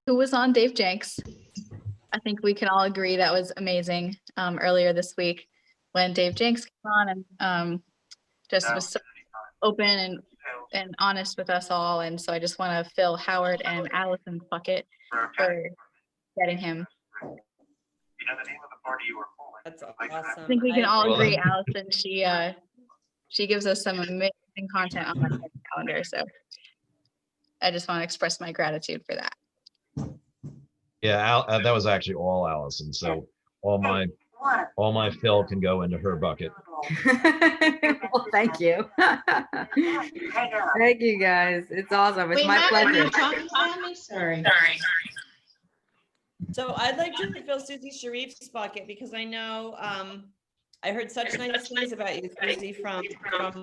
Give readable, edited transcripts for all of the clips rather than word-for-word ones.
who was on Dave Jenks. I think we can all agree that was amazing earlier this week when Dave Jenks came on and just was so open and honest with us all. And so I just want to fill Howard and Allison's bucket for getting him. You know the name of the party you were pulling. That's awesome. I think we can all agree, Allison. She gives us some amazing content on our calendar. So I just want to express my gratitude for that. Yeah, that was actually all Allison. So all my fill can go into her bucket. Well, thank you. Thank you guys. It's awesome. It's my pleasure. Sorry. So I'd like to fill Susie Sharif's bucket because I know I heard such nice things about you, Susie, from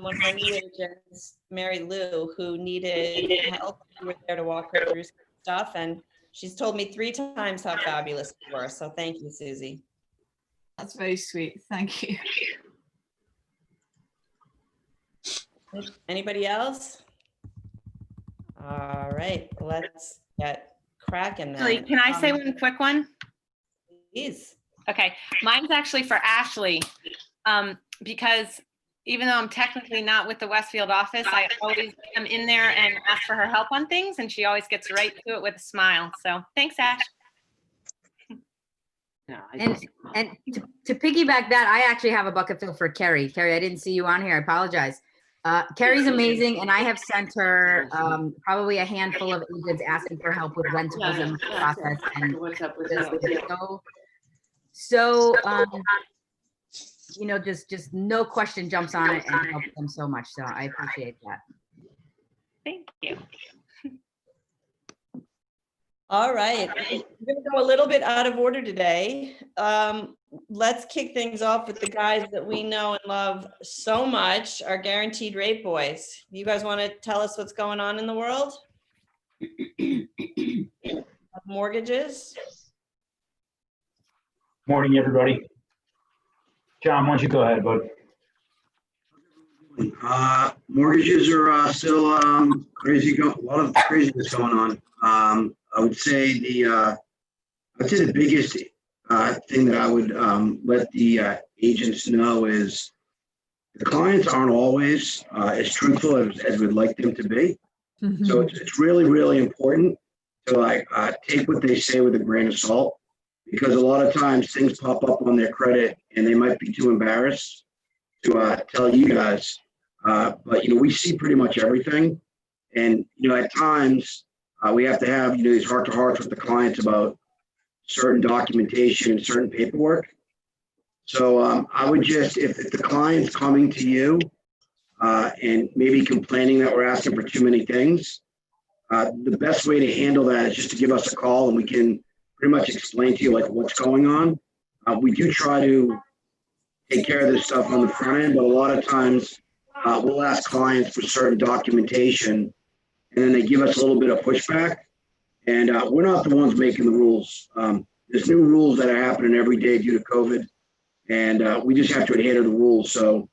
one of my new agents, Mary Lou, who needed help. You were there to walk her through stuff, and she's told me 3 times how fabulous you were. So thank you, Susie. That's very sweet. Thank you. Anybody else? All right, let's get cracking then. Can I say one quick one? Please. Okay, mine's actually for Ashley, because even though I'm technically not with the Westfield office, I always am in there and ask for her help on things, and she always gets right to it with a smile. So thanks, Ash. And to piggyback that, I actually have a bucket fill for Carrie. Carrie, I didn't see you on here. I apologize. Carrie's amazing, and I have sent her probably a handful of agents asking for help with rentals in the process. And What's up with so you know, just no question jumps on it and helps them so much. So I appreciate that. Thank you. All right, we're gonna go a little bit out of order today. Let's kick things off with the guys that we know and love so much, our guaranteed rate boys. You guys want to tell us what's going on in the world? Mortgages? Morning, everybody. John, why don't you go ahead, bud? Mortgages are still crazy. A lot of craziness going on. I would say the biggest thing that I would let the agents know is the clients aren't always as truthful as we'd like them to be. So it's really, really important to take what they say with a grain of salt, because a lot of times things pop up on their credit and they might be too embarrassed to tell you guys. But we see pretty much everything, and at times we have to have these heart-to-hearts with the clients about certain documentation and certain paperwork. So I would just, if the client's coming to you and maybe complaining that we're asking for too many things, the best way to handle that is just to give us a call and we can pretty much explain to you what's going on. We do try to take care of this stuff on the front end, but a lot of times we'll ask clients for certain documentation and then they give us a little bit of pushback. And we're not the ones making the rules. There's new rules that are happening every day due to COVID, and we just have to adhere to the rules. So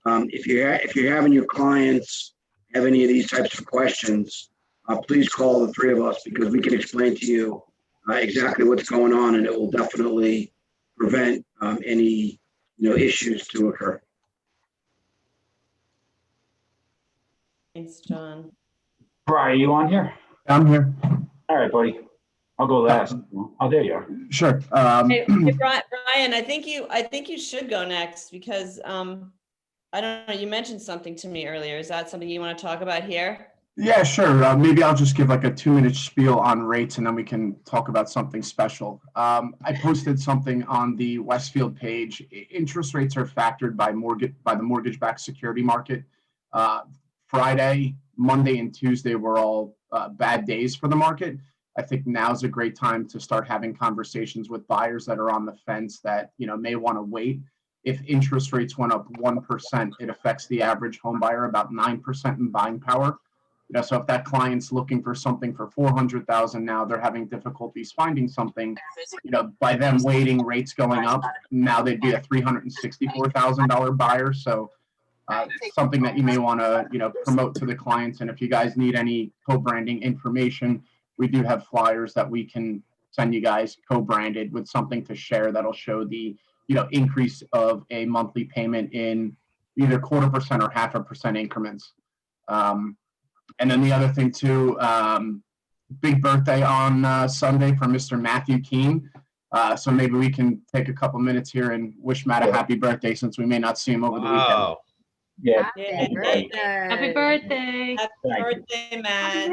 if you're having your clients have any of these types of questions, please call the 3 of us, because we can explain to you exactly what's going on, and it will definitely prevent any issues to occur. Thanks, John. Brian, are you on here? I'm here. All right, buddy. I'll go last. Oh, there you are. Sure. Hey, Brian, I think you should go next because I don't know. You mentioned something to me earlier. Is that something you want to talk about here? Yeah, sure. Maybe I'll just give a 2-minute spiel on rates and then we can talk about something special. I posted something on the Westfield page. Interest rates are factored by the mortgage-backed security market. Friday, Monday, and Tuesday were all bad days for the market. I think now's a great time to start having conversations with buyers that are on the fence that may want to wait. If interest rates went up 1%, it affects the average home buyer about 9% in buying power. So if that client's looking for something for $400,000 now, they're having difficulties finding something. By them waiting, rates going up, now they'd be a $364,000 buyer. So something that you may want to promote to the clients. And if you guys need any co-branding information, we do have flyers that we can send you guys co-branded with something to share that'll show the, increase of a monthly payment in either 0.25% or 0.5% increments. And then the other thing too, big birthday on Sunday for Mr. Matthew Keene. So maybe we can take a couple minutes here and wish Matt a happy birthday since we may not see him over the weekend. Wow. Yeah. Happy birthday. Happy birthday. Happy Thank you. birthday, Matt.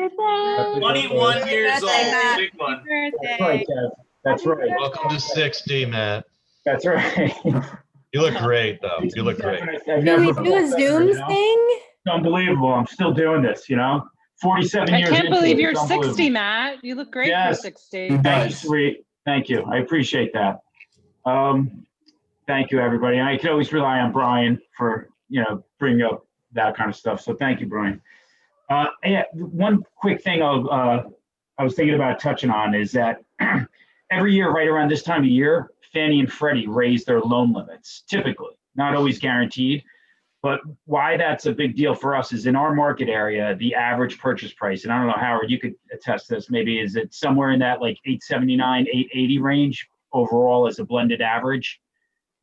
21 years old, big one. That's right, Kev. That's right. Welcome to 60, Matt. That's right. You look great, though. You look great. I've Can never we felt do a better, Zoom thing? It's unbelievable. I'm still doing this, 47 I years can't into believe it, you're it's 60, unbelievable. Matt. You look great Yes. for 60. Thank you, sweet. Thank you. I appreciate that. Thank you, everybody. I can always rely on Brian for, bringing up that kind of stuff. So thank you, Brian. Yeah, one quick thing I was thinking about touching on is that every year, right around this time of year, Fannie and Freddie raise their loan limits, typically, not always guaranteed. But why that's a big deal for us is in our market area, the average purchase price, and I don't know, Howard, you could attest to this, maybe is it somewhere in that like 879, 880 range overall as a blended average,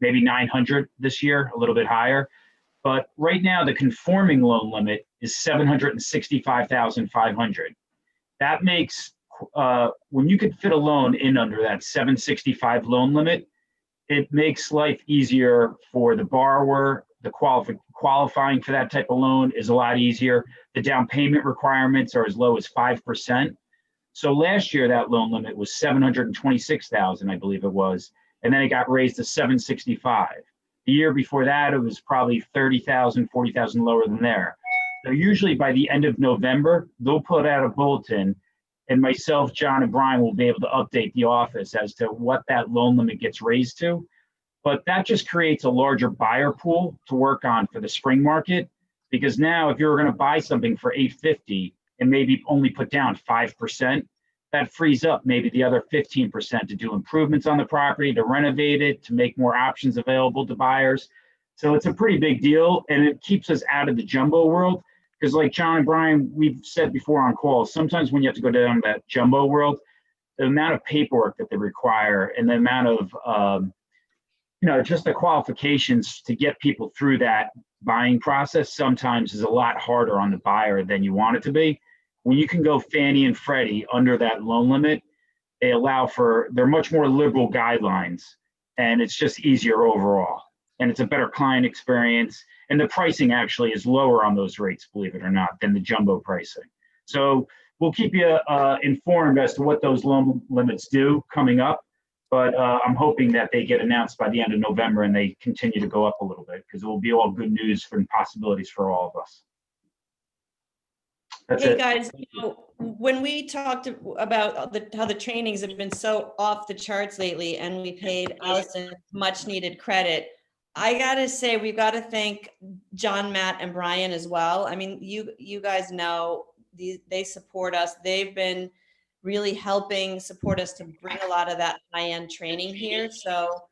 maybe 900 this year, a little bit higher. But right now, the conforming loan limit is 765,500. That makes, when you could fit a loan in under that 765 loan limit, it makes life easier for the borrower. The qualifying for that type of loan is a lot easier. The down payment requirements are as low as 5%. So last year, that loan limit was 726,000, I believe it was, and then it got raised to 765. The year before that, it was probably 30,000, 40,000 lower than there. So usually by the end of November, they'll put out a bulletin, and myself, John, and Brian will be able to update the office as to what that loan limit gets raised to. But that just creates a larger buyer pool to work on for the spring market, because now if you're going to buy something for $850 and maybe only put down 5%, that frees up maybe the other 15% to do improvements on the property, to renovate it, to make more options available to buyers. So it's a pretty big deal, and it keeps us out of the jumbo world. Because like John and Brian, we've said before on calls, sometimes when you have to go down that jumbo world, the amount of paperwork that they require and the amount of, just the qualifications to get people through that buying process sometimes is a lot harder on the buyer than you want it to be. When you can go Fannie and Freddie under that loan limit, they're much more liberal guidelines, and it's just easier overall. And it's a better client experience. And the pricing actually is lower on those rates, believe it or not, than the jumbo pricing. So we'll keep you informed as to what those loan limits do coming up. But I'm hoping that they get announced by the end of November and they continue to go up a little bit, because it will be all good news and possibilities for all of us. That's Hey it. guys, when we talked about how the trainings have been so off the charts lately, and we paid Allison much needed credit, I gotta say we've got to thank John, Matt, and Brian as well. I mean, you guys know they support us. They've been really helping support us to bring a lot of that high-end training here. So,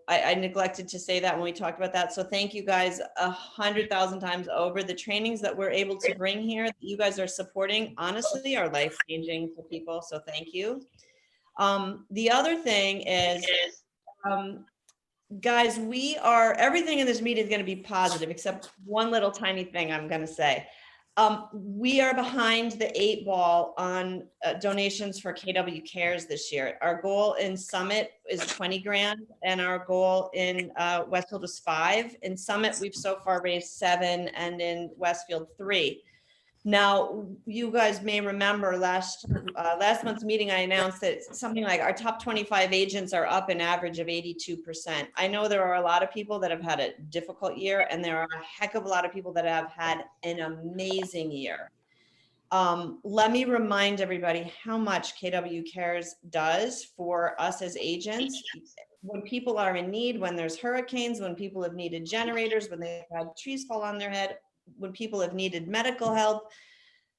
I neglected to say that when we talked about that. So thank you guys 100,000 times over. The trainings that we're able to bring here, that you guys are supporting, honestly, are life-changing for people. So thank you. The other thing is, guys, everything in this meeting is going to be positive, except one little tiny thing I'm going to say. We are behind the 8 ball on donations for KW Cares this year. Our goal in Summit is 20 grand, and our goal in Westfield is 5. In Summit, we've so far raised 7, and in Westfield 3. Now, you guys may remember last month's meeting, I announced that something like our top 25 agents are up an average of 82%. I know there are a lot of people that have had a difficult year, and there are a heck of a lot of people that have had an amazing year. Let me remind everybody how much KW Cares does for us as agents. When people are in need, when there's hurricanes, when people have needed generators, when they've had trees fall on their head, when people have needed medical help,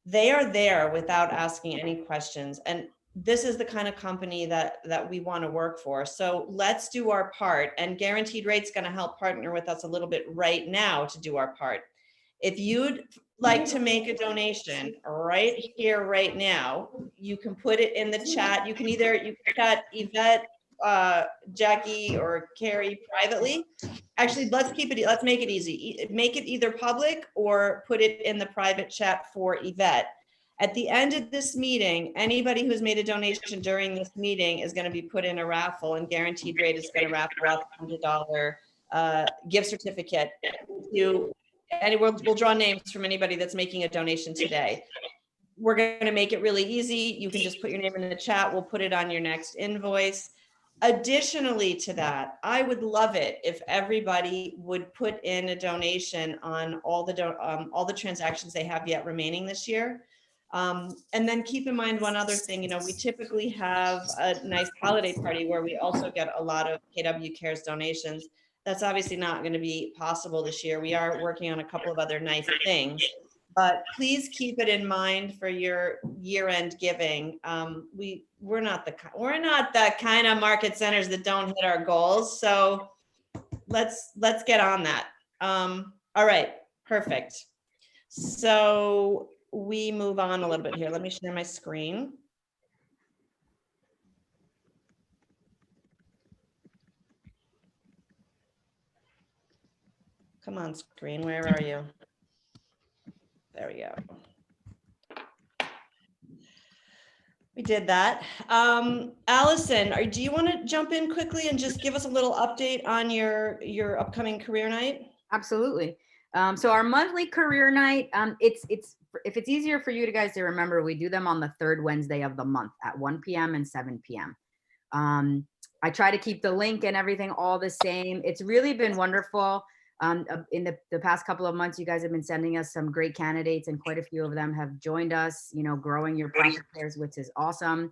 they are there without asking any questions. And this is the kind of company that we want to work for. So let's do our part. And Guaranteed Rate's going to help partner with us a little bit right now to do our part. If you'd like to make a donation right here, right now, you can put it in the chat. You can chat Yvette, Jackie, or Carrie privately. Actually, let's make it easy. Make it either public or put it in the private chat for Yvette. At the end of this meeting, anybody who's made a donation during this meeting is going to be put in a raffle, and Guaranteed Rate is going to raffle off a $100 gift certificate to. And we'll draw names from anybody that's making a donation today. We're going to make it really easy. You can just put your name in the chat. We'll put it on your next invoice. Additionally to that, I would love it if everybody would put in a donation on all the transactions they have yet remaining this year. And then keep in mind one other thing, we typically have a nice holiday party where we also get a lot of KW Cares donations. That's obviously not going to be possible this year. We are working on a couple of other nice things, but please keep it in mind for your year-end giving. We're not the kind of market centers that don't hit our goals. So let's get on that. All right, perfect. So we move on a little bit here. Let me share my screen. Come on, screen, where are you? There we go. We did that. Allison, do you want to jump in quickly and just give us a little update on your upcoming career night? Absolutely. So our monthly career night, if it's easier for you guys to remember, we do them on the third Wednesday of the month at 1 p.m. and 7 p.m. I try to keep the link and everything all the same. It's really been wonderful. In the past couple of months, you guys have been sending us some great candidates, and quite a few of them have joined us, growing your profit pairs, which is awesome.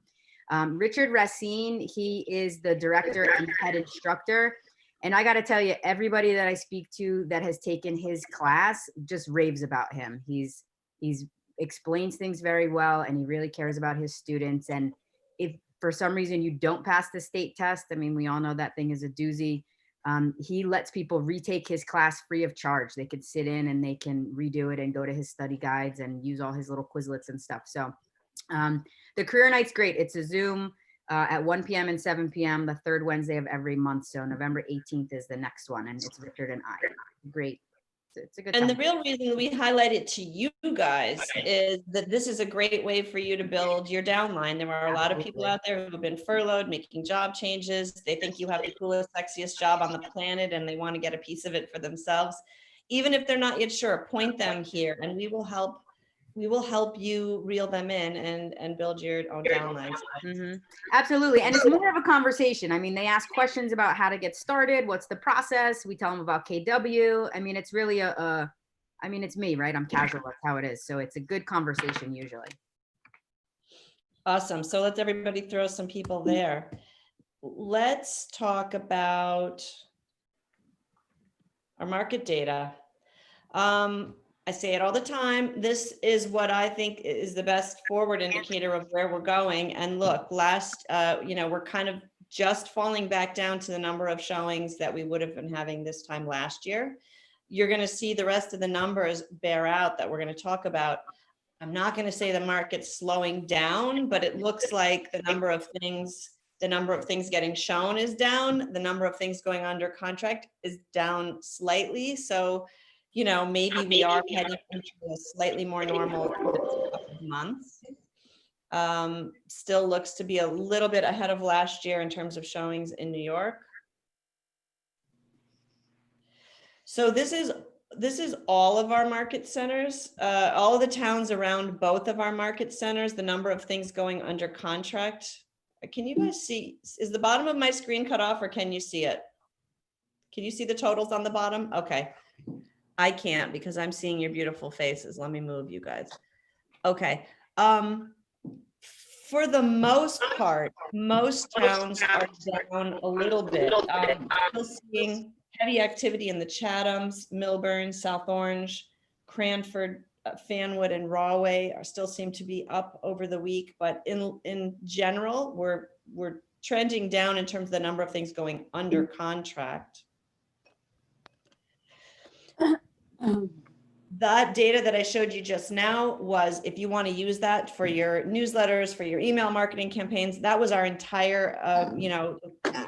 Richard Racine, he is the director and head instructor. And I got to tell you, everybody that I speak to that has taken his class just raves about him. He's explains things very well, and he really cares about his students. And if for some reason you don't pass the state test, I mean, we all know that thing is a doozy. He lets people retake his class free of charge. They could sit in and they can redo it and go to his study guides and use all his little Quizlets and stuff. So the career night's great. It's a Zoom at 1 p.m. and 7 p.m. the third Wednesday of every month. So November 18th is the next one, and it's Richard and I. Great. It's a good time. And the real reason we highlight it to you guys is that this is a great way for you to build your downline. There are a lot of people out there who have been furloughed, making job changes. They think you have the coolest, sexiest job on the planet, and they want to get a piece of it for themselves. Even if they're not yet sure, point them here, and we will help you reel them in and build your own downlines. Mm-hmm. Absolutely. And it's more of a conversation. I mean, they ask questions about how to get started. What's the process? We tell them about KW. I mean, it's really it's me, right? I'm casual. That's how it is. So it's a good conversation usually. Awesome. So let's everybody throw some people there. Let's talk about our market data. I say it all the time. This is what I think is the best forward indicator of where we're going. And look, we're kind of just falling back down to the number of showings that we would have been having this time last year. You're going to see the rest of the numbers bear out that we're going to talk about. I'm not going to say the market's slowing down, but it looks like the number of things getting shown is down. The number of things going under contract is down slightly. So maybe we are heading into a slightly more normal months. Still looks to be a little bit ahead of last year in terms of showings in New York. So this is all of our market centers, all of the towns around both of our market centers, the number of things going under contract. Can you guys see, is the bottom of my screen cut off, or can you see it? Can you see the totals on the bottom? Okay. I can't because I'm seeing your beautiful faces. Let me move you guys. Okay. For the most part, most towns are down a little bit. Still seeing heavy activity in the Chathams, Milburn, South Orange, Cranford, Fanwood, and Rahway still seem to be up over the week. But in general, we're trending down in terms of the number of things going under contract. That data that I showed you just now was, if you want to use that for your newsletters, for your email marketing campaigns, that was our entire,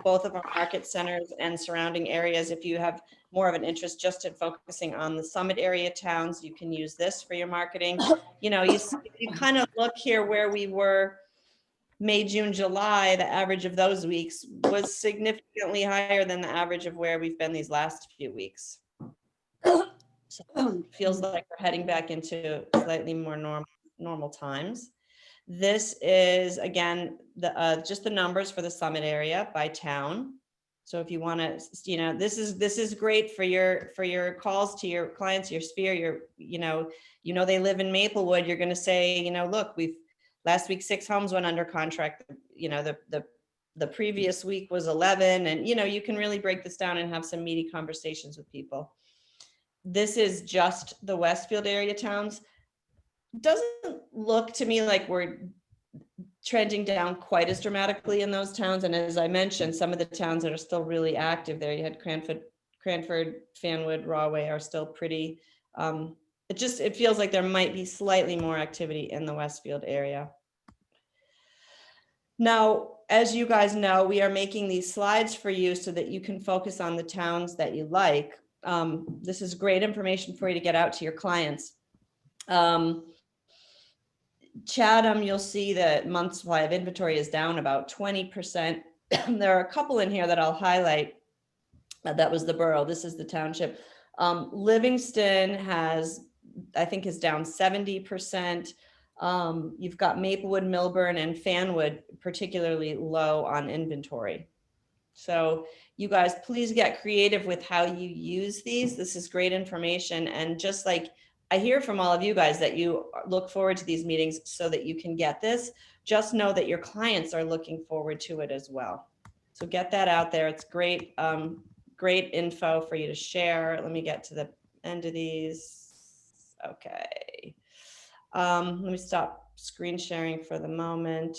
both of our market centers and surrounding areas. If you have more of an interest just in focusing on the summit area towns, you can use this for your marketing. You kind of look here where we were May, June, July, the average of those weeks was significantly higher than the average of where we've been these last few weeks. So it feels like we're heading back into slightly more normal times. This is, again, just the numbers for the summit area by town. So if you want to, this is great for your calls to your clients, your sphere, they live in Maplewood. You're going to say, look, last week 6 homes went under contract. The previous week was 11, and you can really break this down and have some meaty conversations with people. This is just the Westfield area towns. Doesn't look to me like we're trending down quite as dramatically in those towns. And as I mentioned, some of the towns that are still really active there, you had Cranford, Fanwood, Rahway are still pretty, it feels like there might be slightly more activity in the Westfield area. Now, as you guys know, we are making these slides for you so that you can focus on the towns that you like. This is great information for you to get out to your clients. Chatham, you'll see that month supply of inventory is down about 20%. There are a couple in here that I'll highlight. That was the borough. This is the township. Livingston is down 70%. You've got Maplewood, Milburn, and Fanwood particularly low on inventory. So you guys, please get creative with how you use these. This is great information. And just like I hear from all of you guys that you look forward to these meetings so that you can get this, just know that your clients are looking forward to it as well. So get that out there. It's great, great info for you to share. Let me get to the end of these. Okay. Let me stop screen sharing for the moment.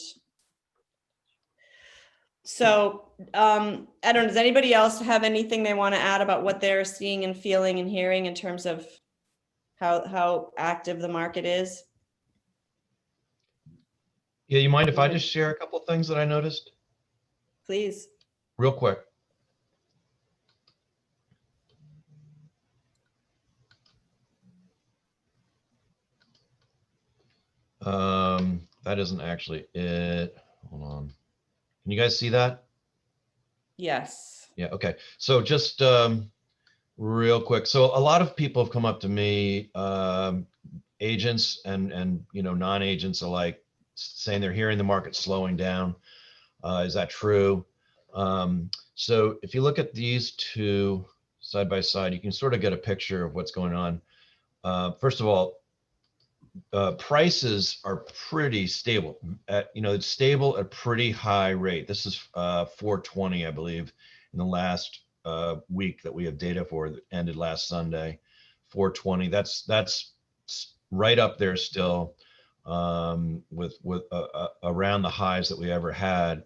So I don't know, does anybody else have anything they want to add about what they're seeing and feeling and hearing in terms of how active the market is? Yeah, you mind if I just share a couple of things that I noticed? Please. Real quick. That isn't actually it. Hold on. Can you guys see that? Yes. Yeah, okay. So just real quick. So a lot of people have come up to me, agents and non-agents alike, saying they're hearing the market slowing down. Is that true? So if you look at these two side by side, you can sort of get a picture of what's going on. First of all, prices are pretty stable it's stable at a pretty high rate. This is 420, I believe, in the last week that we have data for that ended last Sunday. 420, that's right up there still with around the highs that we ever had.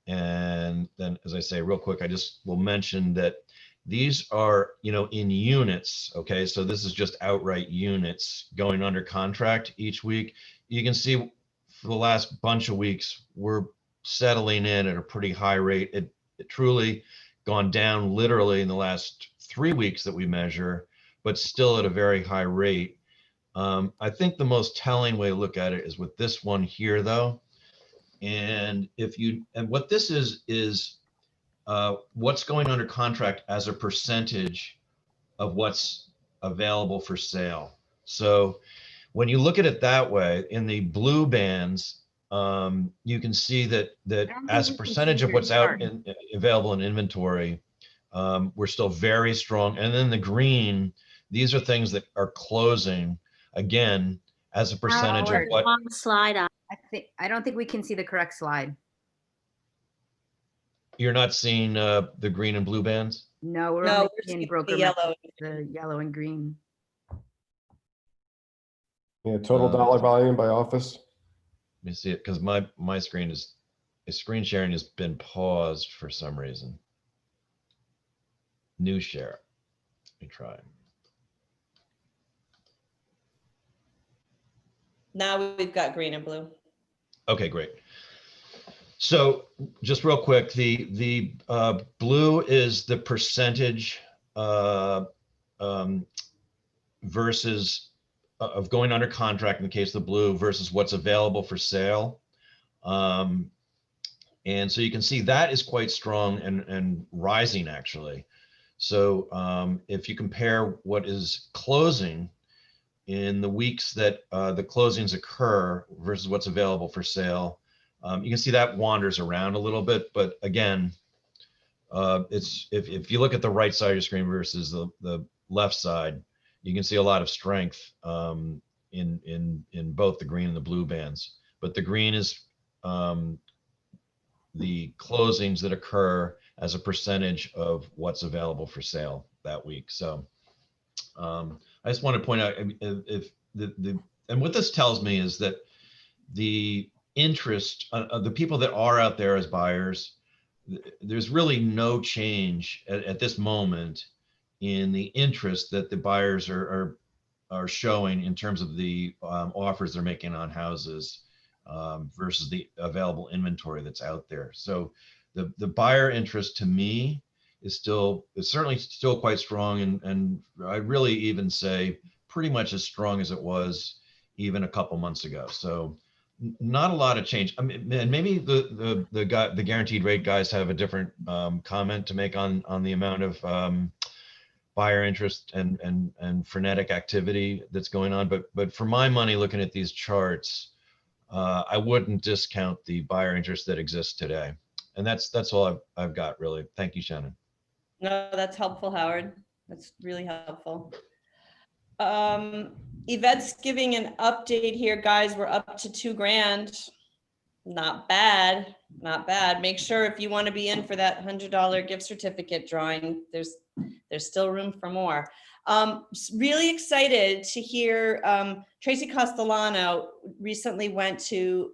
And then, as I say, real quick, I just will mention that these are, in units. Okay. So this is just outright units going under contract each week. You can see for the last bunch of weeks, we're settling in at a pretty high rate. It truly gone down literally in the last 3 weeks that we measure, but still at a very high rate. I think the most telling way to look at it is with this one here, though. And what this is what's going under contract as a percentage of what's available for sale. So when you look at it that way, in the blue bands, you can see that as a percentage of what's available in inventory, we're still very strong. And then the green, these are things that are closing, again, as a percentage of what. On the slide. I don't think we can see the correct slide. You're not seeing the green and blue bands? No, we're only seeing broker yellow. The yellow and green. Yeah, total dollar volume by office. Let me see it, because my screen screen sharing has been paused for some reason. New share. Let me try. Now we've got green and blue. Okay, great. So just real quick, the blue is the percentage versus of going under contract in the case of the blue versus what's available for sale. And so you can see that is quite strong and rising actually. So if you compare what is closing in the weeks that the closings occur versus what's available for sale, you can see that wanders around a little bit. But again, it's if you look at the right side of your screen versus the left side, you can see a lot of strength in both the green and the blue bands. But the green is the closings that occur as a percentage of what's available for sale that week. So I just want to point out, if and what this tells me is that the interest of the people that are out there as buyers, there's really no change at this moment in the interest that the buyers are showing in terms of the offers they're making on houses versus the available inventory that's out there. So the buyer interest to me is certainly still quite strong, and I'd really even say pretty much as strong as it was even a couple months ago. So not a lot of change. I mean, and maybe the guaranteed rate guys have a different comment to make on the amount of buyer interest and frenetic activity that's going on. But for my money, looking at these charts, I wouldn't discount the buyer interest that exists today. And that's all I've got really. Thank you, Shannon. No, that's helpful, Howard. That's really helpful. Yvette's giving an update here, guys. We're up to $2,000. Not bad, not bad. Make sure if you want to be in for that $100 gift certificate drawing, there's still room for more. Really excited to hear Tracey Castellano recently went to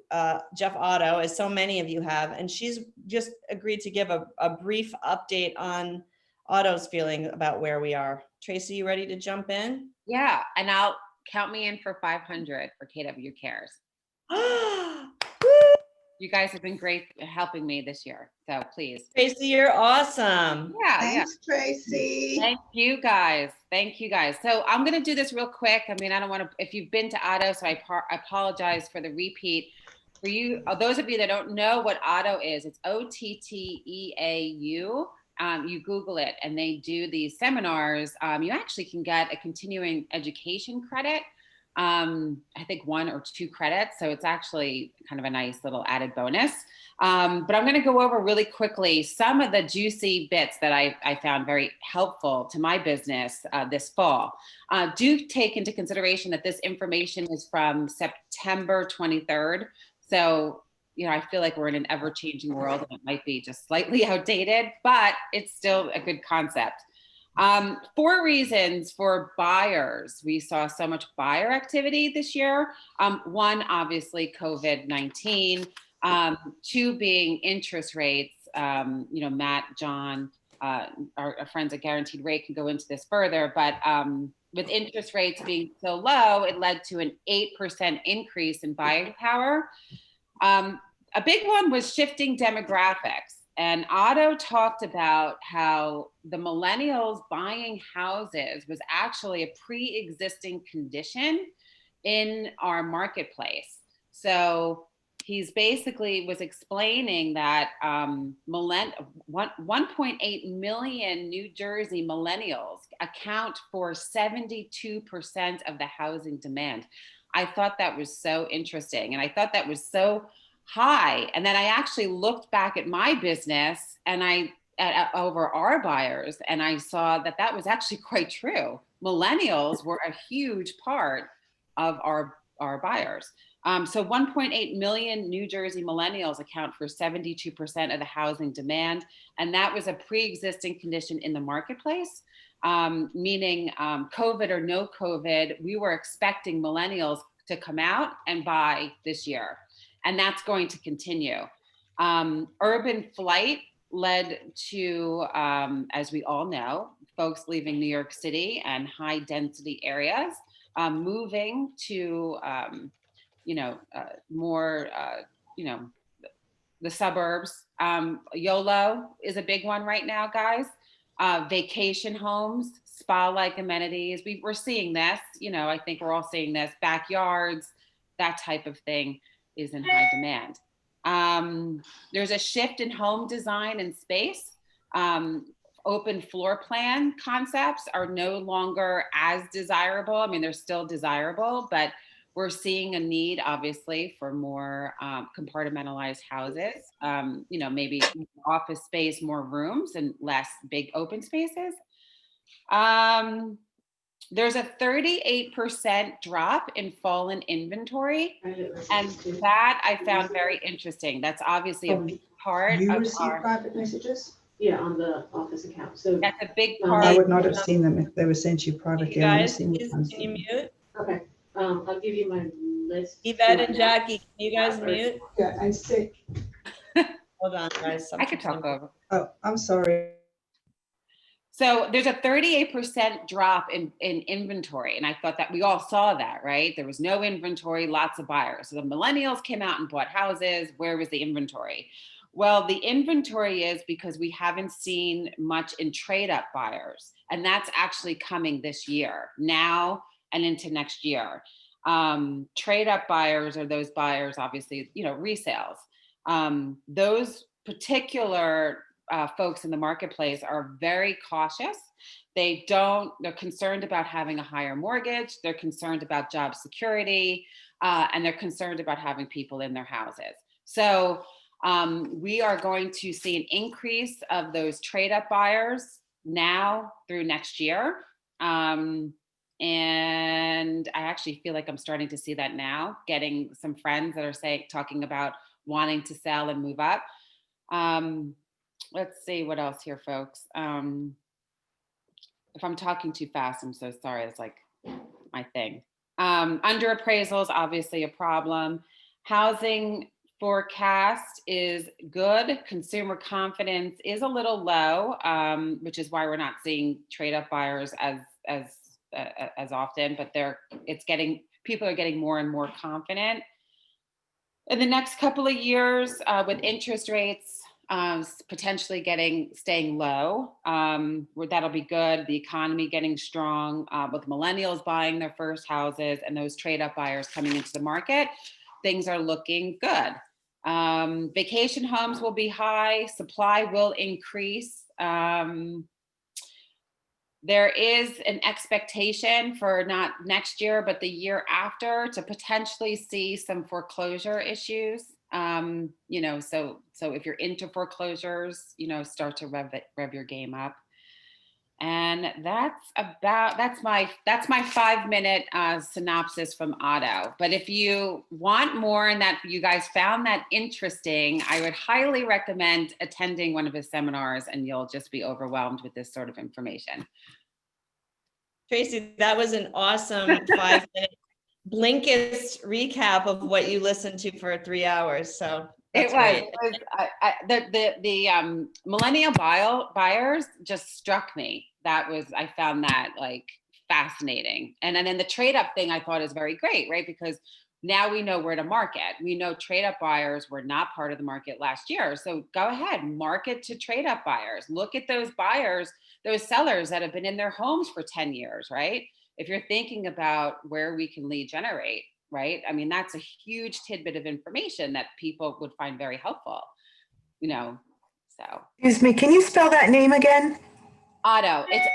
Jeff Otteau, as so many of you have, and she's just agreed to give a brief update on Otteau's feeling about where we are. Tracey, you ready to jump in? Yeah, and I'll count me in for 500 for KW Cares. You guys have been great helping me this year, so please. Tracey, you're awesome. Yeah, Thanks, Tracey. Thank you guys. Thank you guys. So I'm going to do this real quick. I mean, I don't want to, if you've been to Otteau, so I apologize for the repeat. For you, those of you that don't know what Otteau is, it's OTTEAU. You Google it and they do these seminars. You actually can get a continuing education credit. I think 1 or 2 credits. So it's actually kind of a nice little added bonus. But I'm going to go over really quickly some of the juicy bits that I found very helpful to my business this fall. Do take into consideration that this information is from September 23rd. So, you know, I feel like we're in an ever-changing world and it might be just slightly outdated, but it's still a good concept. 4 reasons for buyers. We saw so much buyer activity this year. 1, obviously COVID-19. 2 being interest rates. You know, Matt, John, our friends at Guaranteed Rate can go into this further, but with interest rates being so low, it led to an 8% increase in buying power. A big one was shifting demographics. And Otteau talked about how the millennials buying houses was actually a pre-existing condition in our marketplace. So he's basically was explaining that 1.8 million New Jersey millennials account for 72% of the housing demand. I thought that was so interesting. And I thought that was so high. And then I actually looked back at my business and over our buyers, and I saw that that was actually quite true. Millennials were a huge part of our buyers. So 1.8 million New Jersey millennials account for 72% of the housing demand. And that was a pre-existing condition in the marketplace, meaning COVID or no COVID, we were expecting millennials to come out and buy this year. And that's going to continue. Urban flight led to, as we all know, folks leaving New York City and high density areas, moving to more, the suburbs. YOLO is a big one right now, guys. Vacation homes, spa-like amenities. We're seeing this, I think we're all seeing this. Backyards, that type of thing is in high demand. There's a shift in home design and space. Open floor plan concepts are no longer as desirable. I mean, they're still desirable, but we're seeing a need, obviously, for more compartmentalized houses. Maybe office space, more rooms, and less big open spaces. There's a 38% drop in fallen inventory, and that I found very interesting. That's obviously a big part You of receive our. private messages? Yeah, on the office account. So that's a big part. I would not have seen them if they were sent to you privately. You I guys, only please, seen can you mute? Okay. I'll give you my list. Yvette and Jackie, can you guys mute? Yeah, I'm sick. Hold on, guys. I could talk over. Oh, I'm sorry. So there's a 38% drop in inventory. And I thought that we all saw that, right? There was no inventory, lots of buyers. So the millennials came out and bought houses. Where was the inventory? Well, the inventory is because we haven't seen much in trade up buyers. And that's actually coming this year, now and into next year. Trade up buyers are those buyers, obviously, resales. Those particular folks in the marketplace are very cautious. They're concerned about having a higher mortgage. They're concerned about job security, and they're concerned about having people in their houses. So we are going to see an increase of those trade up buyers now through next year. And I actually feel like I'm starting to see that now, getting some friends that are talking about wanting to sell and move up. Let's see what else here, folks. If I'm talking too fast, I'm so sorry. It's like my thing. Under appraisal is obviously a problem. Housing forecast is good. Consumer confidence is a little low, which is why we're not seeing trade up buyers as often, but people are getting more and more confident. In the next couple of years, with interest rates potentially staying low, that'll be good. The economy getting strong, with millennials buying their first houses and those trade up buyers coming into the market, things are looking good. Vacation homes will be high, supply will increase. There is an expectation for not next year, but the year after to potentially see some foreclosure issues. So if you're into foreclosures, start to rev your game up. And that's my 5-minute synopsis from Otteau. But if you want more and that you guys found that interesting, I would highly recommend attending one of his seminars, and you'll just be overwhelmed with this sort of information. Tracey, that was an awesome 5-minute Blinkist recap of what you listened to for 3 hours. So it was the millennial buyers just struck me. I found that like fascinating. And then the trade up thing I thought is very great, right? Because now we know where to market. We know trade up buyers were not part of the market last year. So go ahead, market to trade up buyers. Look at those buyers, those sellers that have been in their homes for 10 years, right? If you're thinking about where we can lead generate, right? I mean, that's a huge tidbit of information that people would find very helpful, so. Excuse me, can you spell that name again? Otteau, it's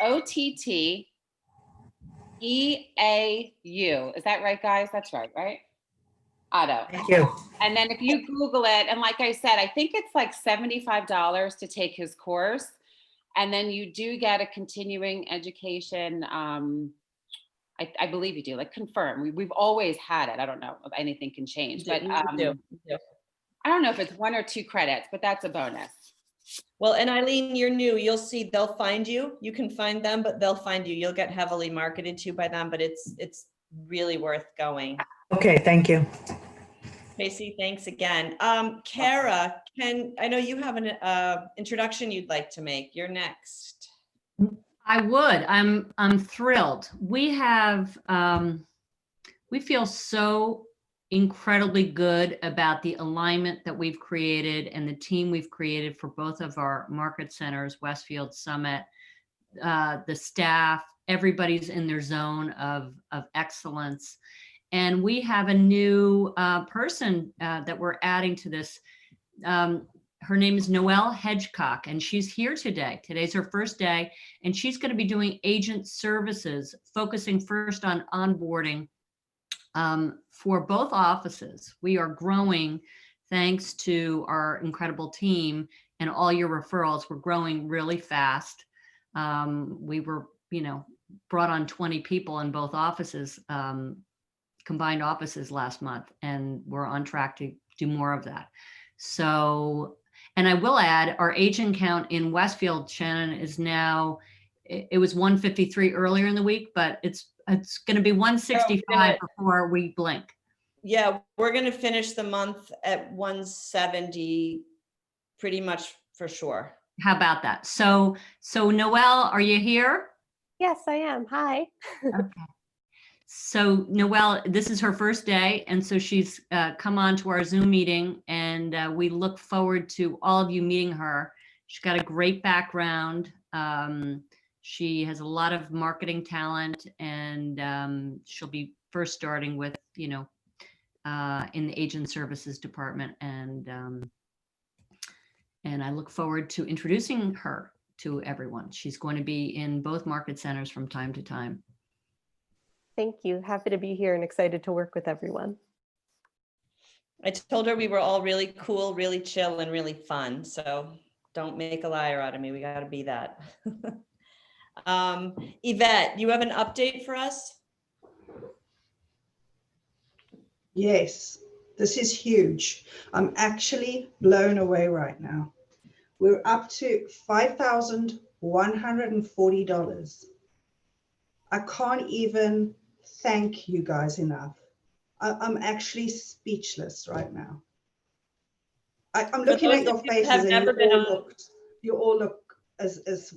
OTTEAU. Is that right, guys? That's right? Otteau. Thank you. And then if you Google it, and like I said, I think it's like $75 to take his course. And then you do get a continuing education. I believe you do, like confirm. We've always had it. I don't know if anything can change, but I don't know if it's 1 or 2 credits, but that's a bonus. Well, and Eileen, you're new. You'll see they'll find you. You can find them, but they'll find you. You'll get heavily marketed to by them, but it's really worth going. Okay, thank you. Tracey, thanks again. Kara, I know you have an introduction you'd like to make. You're next. I would. I'm thrilled. We have we feel so incredibly good about the alignment that we've created and the team we've created for both of our market centers, Westfield, Summit, the staff, everybody's in their zone of excellence. And we have a new person that we're adding to this. Her name is Noelle Hedgecock, and she's here today. Today's her first day, and she's going to be doing agent services, focusing first on onboarding for both offices. We are growing thanks to our incredible team and all your referrals. We're growing really fast. We were, brought on 20 people in both offices, combined offices last month, and we're on track to do more of that. So, and I will add, our agent count in Westfield, Shannon, is now, it was 153 earlier in the week, but it's going to be 165 before we blink. Yeah, we're going to finish the month at 170 pretty much for sure. How about that? So Noelle, are you here? Yes, I am. Hi. Okay. So Noelle, this is her first day, and so she's come on to our Zoom meeting, and we look forward to all of you meeting her. She's got a great background. She has a lot of marketing talent, and she'll be first starting with, in the agent services department, and I look forward to introducing her to everyone. She's going to be in both market centers from time to time. Thank you. Happy to be here and excited to work with everyone. I told her we were all really cool, really chill, and really fun. So don't make a liar out of me. We got to be that. Yvette, you have an update for us? Yes, this is huge. I'm actually blown away right now. We're up to $5,140. I can't even thank you guys enough. I'm actually speechless right now. I'm looking at your faces, and you all look as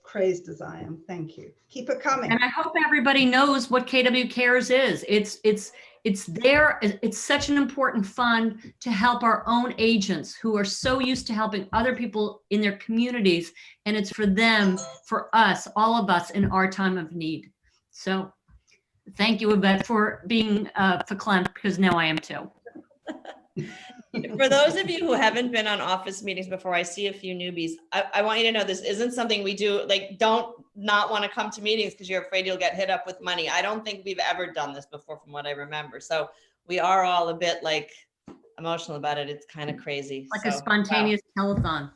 crazed as I am. Thank you. Keep it coming. And I hope everybody knows what KW Cares is. It's there. It's such an important fund to help our own agents who are so used to helping other people in their communities. And it's for them, for us, all of us in our time of need. So thank you, Yvette, for being verklempt, because now I am too. For those of you who haven't been on office meetings before, I see a few newbies. I want you to know this isn't something we do. Like, don't not want to come to meetings because you're afraid you'll get hit up with money. I don't think we've ever done this before from what I remember. So we are all a bit like emotional about it. It's kind of crazy. Like a spontaneous telethon.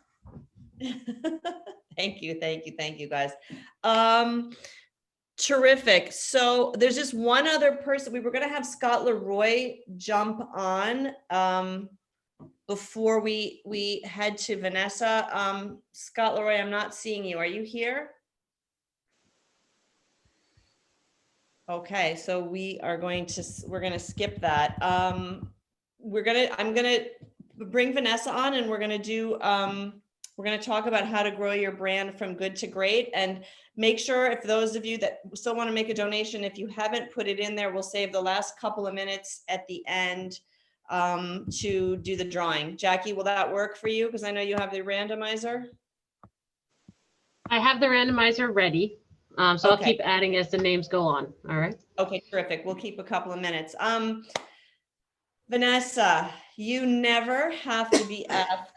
Thank you, guys. Terrific. So there's just one other person. We were going to have Scott LeRoy jump on before we head to Vanessa. Scott LeRoy, I'm not seeing you. Are you here? Okay, so we're going to skip that. I'm going to bring Vanessa on, and we're going to talk about how to grow your brand from good to great. And make sure, if those of you that still want to make a donation, if you haven't put it in there, we'll save the last couple of minutes at the end to do the drawing. Jackie, will that work for you? Because I know you have the randomizer. I have the randomizer ready. So okay. I'll keep adding as the names go on. All right. Okay, terrific. We'll keep a couple of minutes. Vanessa, you never have to be asked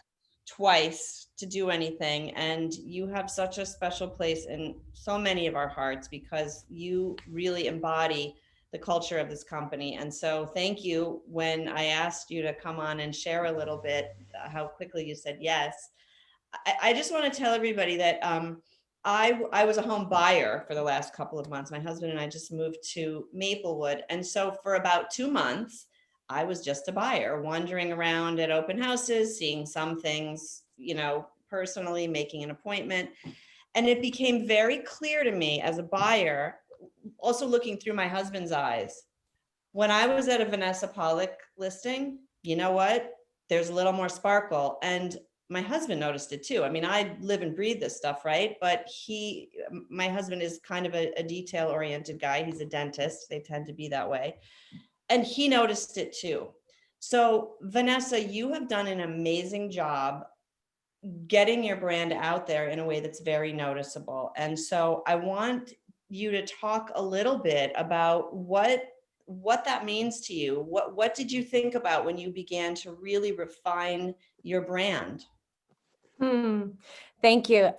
twice to do anything, and you have such a special place in so many of our hearts because you really embody the culture of this company. And so thank you. When I asked you to come on and share a little bit, how quickly you said yes. I just want to tell everybody that I was a home buyer for the last couple of months. My husband and I just moved to Maplewood, and so for about 2 months I was just a buyer, wandering around at open houses, seeing some things, personally, making an appointment. And it became very clear to me as a buyer, also looking through my husband's eyes, when I was at a Vanessa Pollock listing, you know what? There's a little more sparkle. And my husband noticed it too. I mean, I live and breathe this stuff, right? But my husband is kind of a detail-oriented guy. He's a dentist. They tend to be that way. and he noticed it too. So Vanessa, you have done an amazing job getting your brand out there in a way that's very noticeable. And so I want you to talk a little bit about what that means to you. What did you think about when you began to really refine your brand? Thank you.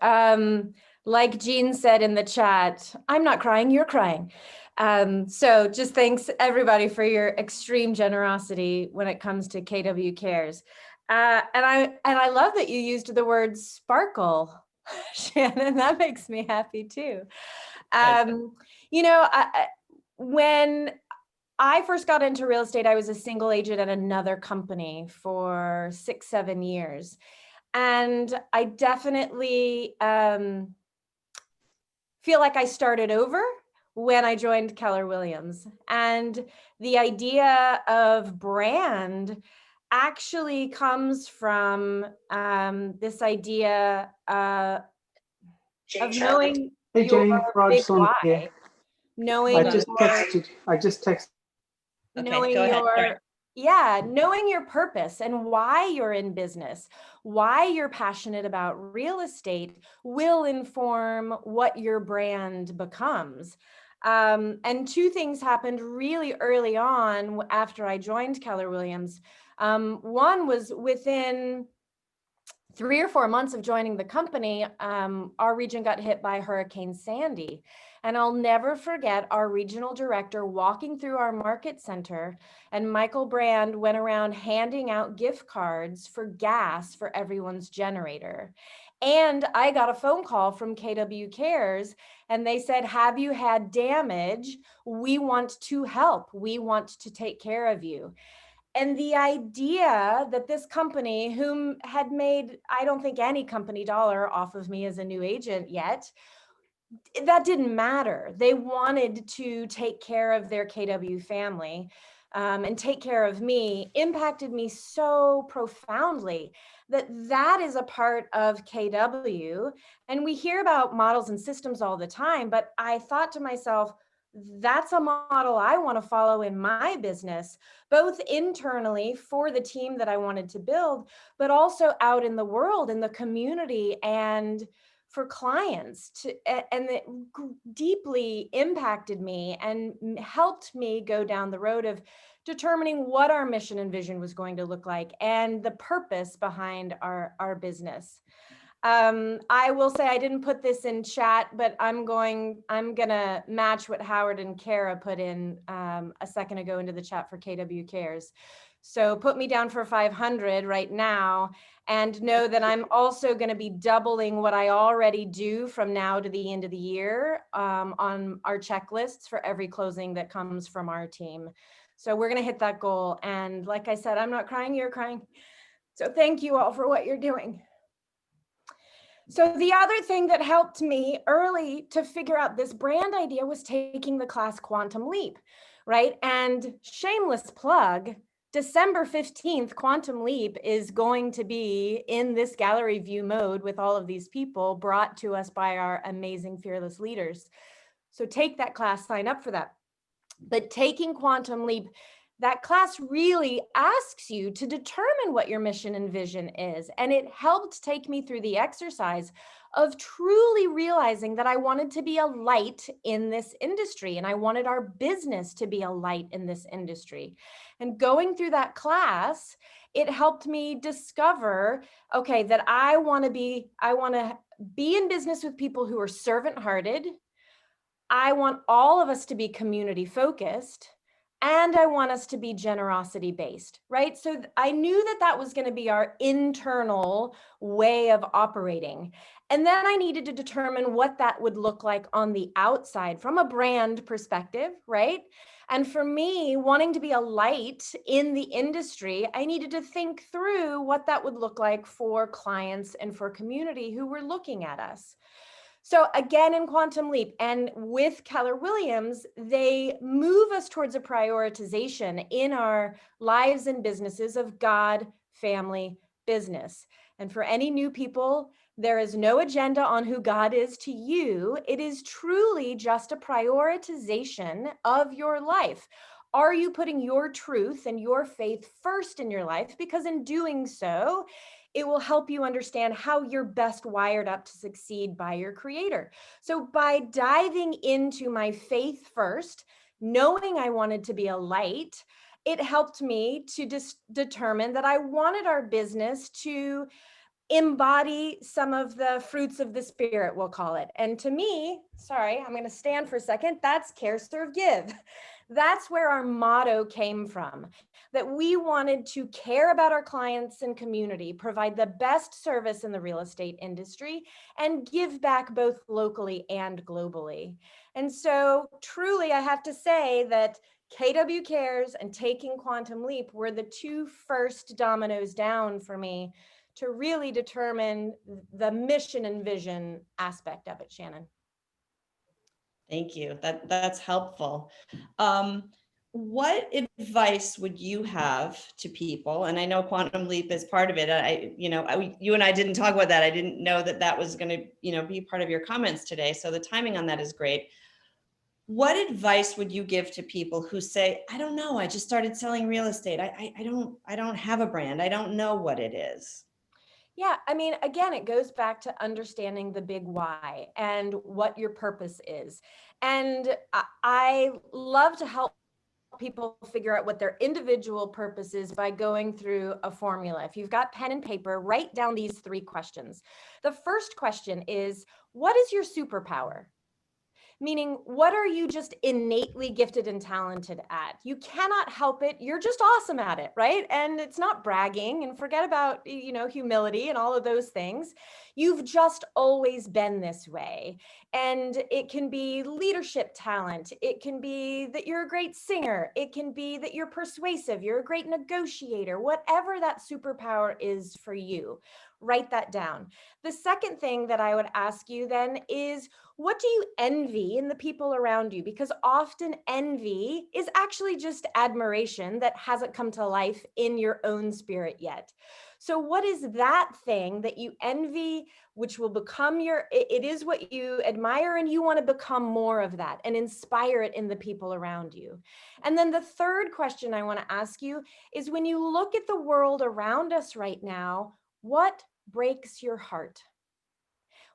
Like Jean said in the chat, I'm not crying, you're crying. So just thanks everybody for your extreme generosity when it comes to KW Cares. And I love that you used the word sparkle, Shannon. That makes me happy too. You know, when I first got into real estate, I was a single agent at another company for 6-7 years. And I definitely feel like I started over when I joined Keller Williams. And the idea of brand actually comes from this idea of knowing Hey Jane, your Raj big Son here. why, knowing I just texted. knowing go ahead. your knowing your purpose and why you're in business, why you're passionate about real estate will inform what your brand becomes. And two things happened really early on after I joined Keller Williams. One was within 3 or 4 months of joining the company, our region got hit by Hurricane Sandy. And I'll never forget our regional director walking through our market center, and Michael Brand went around handing out gift cards for gas for everyone's generator. And I got a phone call from KW Cares, and they said, have you had damage? We want to help. We want to take care of you. And the idea that this company, whom had made, I don't think any company dollar off of me as a new agent yet, that didn't matter. They wanted to take care of their KW family and take care of me, impacted me so profoundly that is a part of KW. And we hear about models and systems all the time, but I thought to myself, that's a model I want to follow in my business, both internally for the team that I wanted to build, but also out in the world, in the community, and for clients. And it deeply impacted me and helped me go down the road of determining what our mission and vision was going to look like and the purpose behind our business. I will say I didn't put this in chat, but I'm gonna match what Howard and Kara put in a second ago into the chat for KW Cares. So put me down for 500 right now, and know that I'm also going to be doubling what I already do from now to the end of the year on our checklists for every closing that comes from our team. So we're going to hit that goal. And like I said, I'm not crying, you're crying. So thank you all for what you're doing. So the other thing that helped me early to figure out this brand idea was taking the class Quantum Leap, right? And shameless plug, December 15th, Quantum Leap is going to be in this gallery view mode with all of these people brought to us by our amazing fearless leaders. So take that class, sign up for that. But taking Quantum Leap, that class really asks you to determine what your mission and vision is. And it helped take me through the exercise of truly realizing that I wanted to be a light in this industry, and I wanted our business to be a light in this industry. And going through that class, it helped me discover, okay, that I want to be in business with people who are servant-hearted. I want all of us to be community focused. And I want us to be generosity based, right? So I knew that that was going to be our internal way of operating. And then I needed to determine what that would look like on the outside from a brand perspective, right? And for me, wanting to be a light in the industry, I needed to think through what that would look like for clients and for community who were looking at us. So again, in Quantum Leap and with Keller Williams, they move us towards a prioritization in our lives and businesses of God, family, business. And for any new people, there is no agenda on who God is to you. It is truly just a prioritization of your life. Are you putting your truth and your faith first in your life? Because in doing so, it will help you understand how you're best wired up to succeed by your creator. So by diving into my faith first, knowing I wanted to be a light, it helped me to determine that I wanted our business to embody some of the fruits of the spirit, we'll call it. And to me, sorry, I'm going to stand for a second. That's Care, Serve, Give. That's where our motto came from, that we wanted to care about our clients and community, provide the best service in the real estate industry, and give back both locally and globally. And so truly, I have to say that KW Cares and Taking Quantum Leap were the two first dominoes down for me to really determine the mission and vision aspect of it, Shannon. Thank you. That's helpful. What advice would you have to people? And I know Quantum Leap is part of it. You and I didn't talk about that. I didn't know that was going to, be part of your comments today. So the timing on that is great. What advice would you give to people who say, I don't know, I just started selling real estate. I don't have a brand. I don't know what it is. Yeah, I mean, again, it goes back to understanding the big why and what your purpose is. And I love to help people figure out what their individual purpose is by going through a formula. If you've got pen and paper, write down these 3 questions. The first question is, what is your superpower? Meaning, what are you just innately gifted and talented at? You cannot help it. You're just awesome at it, right? And it's not bragging, and forget about, humility and all of those things. You've just always been this way. And it can be leadership talent. It can be that you're a great singer. It can be that you're persuasive. You're a great negotiator, whatever that superpower is for you. Write that down. The second thing that I would ask you then is, what do you envy in the people around you? Because often envy is actually just admiration that hasn't come to life in your own spirit yet. So what is that thing that you envy, which will become it is what you admire, and you want to become more of that and inspire it in the people around you. And then the third question I want to ask you is, when you look at the world around us right now, what breaks your heart?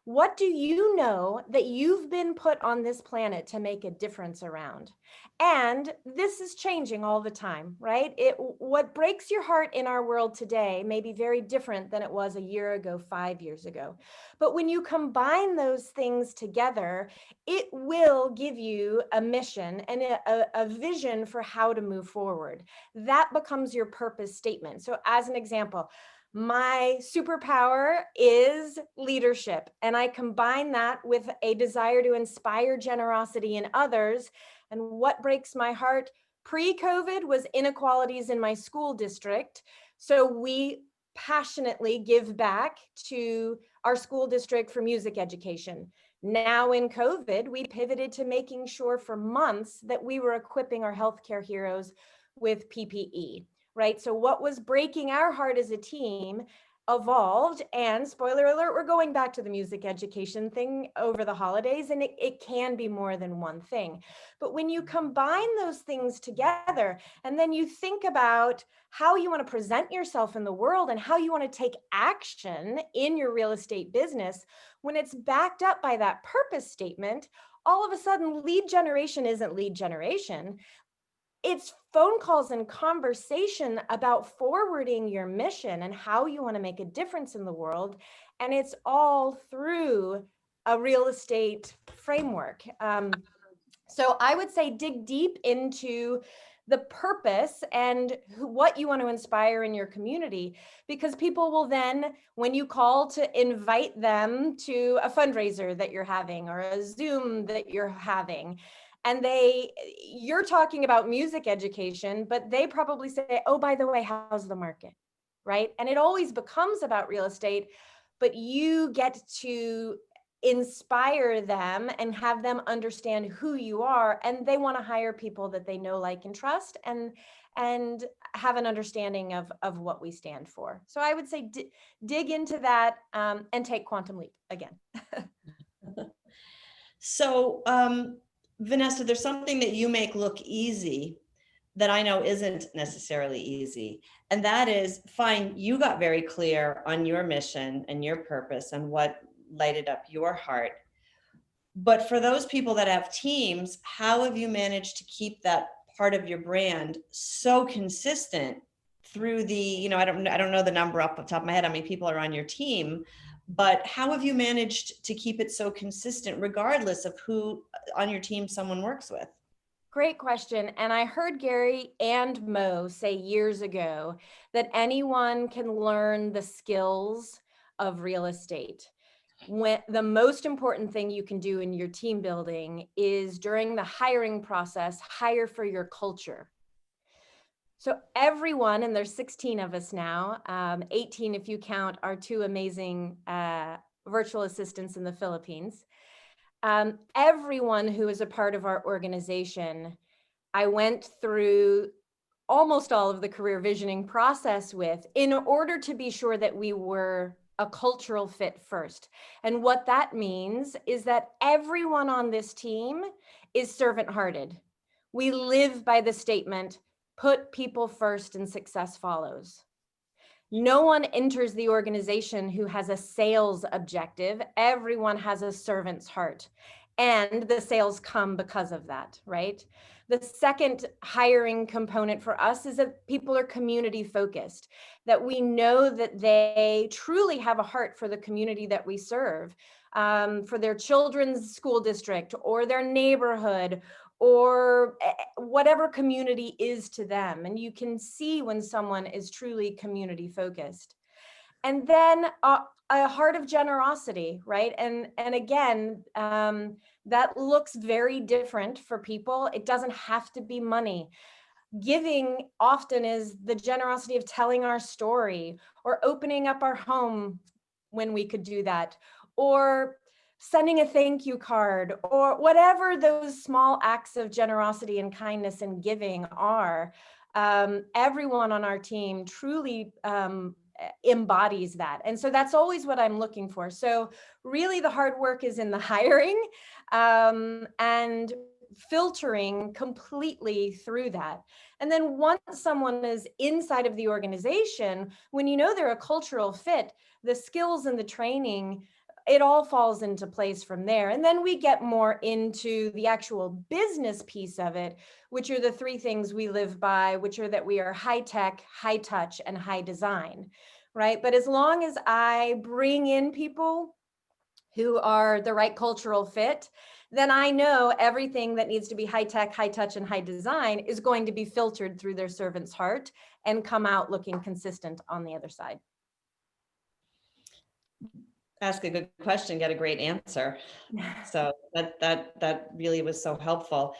What do you know that you've been put on this planet to make a difference around? And this is changing all the time, right? What breaks your heart in our world today may be very different than it was a year ago, 5 years ago. But when you combine those things together, it will give you a mission and a vision for how to move forward. That becomes your purpose statement. So as an example, my superpower is leadership, and I combine that with a desire to inspire generosity in others. And what breaks my heart pre-COVID was inequalities in my school district. So we passionately give back to our school district for music education. Now in COVID, we pivoted to making sure for months that we were equipping our healthcare heroes with PPE. Right? So what was breaking our heart as a team evolved, and spoiler alert, we're going back to the music education thing over the holidays, and it can be more than one thing. But when you combine those things together, and then you think about how you want to present yourself in the world and how you want to take action in your real estate business, when it's backed up by that purpose statement, all of a sudden lead generation isn't lead generation. It's phone calls and conversation about forwarding your mission and how you want to make a difference in the world. And it's all through a real estate framework. So I would say dig deep into the purpose and what you want to inspire in your community, because people will then, when you call to invite them to a fundraiser that you're having or a Zoom that you're having, and you're talking about music education, but they probably say, oh, by the way, how's the market, right? And it always becomes about real estate, but you get to inspire them and have them understand who you are, and they want to hire people that they know, like, and trust, and have an understanding of what we stand for. So I would say dig into that and take Quantum Leap again. So, Vanessa, there's something that you make look easy, that I know isn't necessarily easy. And that is, fine, you got very clear on your mission and your purpose and what lighted up your heart. But for those people that have teams, how have you managed to keep that part of your brand so consistent through the, I don't know the number off the top of my head, how many people are on your team, but how have you managed to keep it so consistent regardless of who on your team someone works with? Great question. And I heard Gary and Mo say years ago that anyone can learn the skills of real estate. When the most important thing you can do in your team building is during the hiring process, hire for your culture. So everyone, and there's 16 of us now, 18 if you count our two amazing virtual assistants in the Philippines. Everyone who is a part of our organization, I went through almost all of the career visioning process with, in order to be sure that we were a cultural fit first. And what that means is that everyone on this team is servant-hearted. We live by the statement, put people first and success follows. No one enters the organization who has a sales objective. Everyone has a servant's heart. And the sales come because of that, right? The second hiring component for us is that people are community focused, that we know that they truly have a heart for the community that we serve, for their children's school district or their neighborhood or whatever community is to them. And you can see when someone is truly community focused. And then a heart of generosity, right? And again, that looks very different for people. It doesn't have to be money. Giving often is the generosity of telling our story or opening up our home when we could do that, or sending a thank you card, or whatever those small acts of generosity and kindness and giving are. Everyone on our team truly embodies that. And so that's always what I'm looking for. So really the hard work is in the hiring and filtering completely through that. And then once someone is inside of the organization, when you know they're a cultural fit, the skills and the training, it all falls into place from there. And then we get more into the actual business piece of it, which are the three things we live by, which are that we are high tech, high touch, and high design, right? But as long as I bring in people who are the right cultural fit, then I know everything that needs to be high tech, high touch, and high design is going to be filtered through their servant's heart and come out looking consistent on the other side. Ask a good question, get a great answer. So that really was so helpful.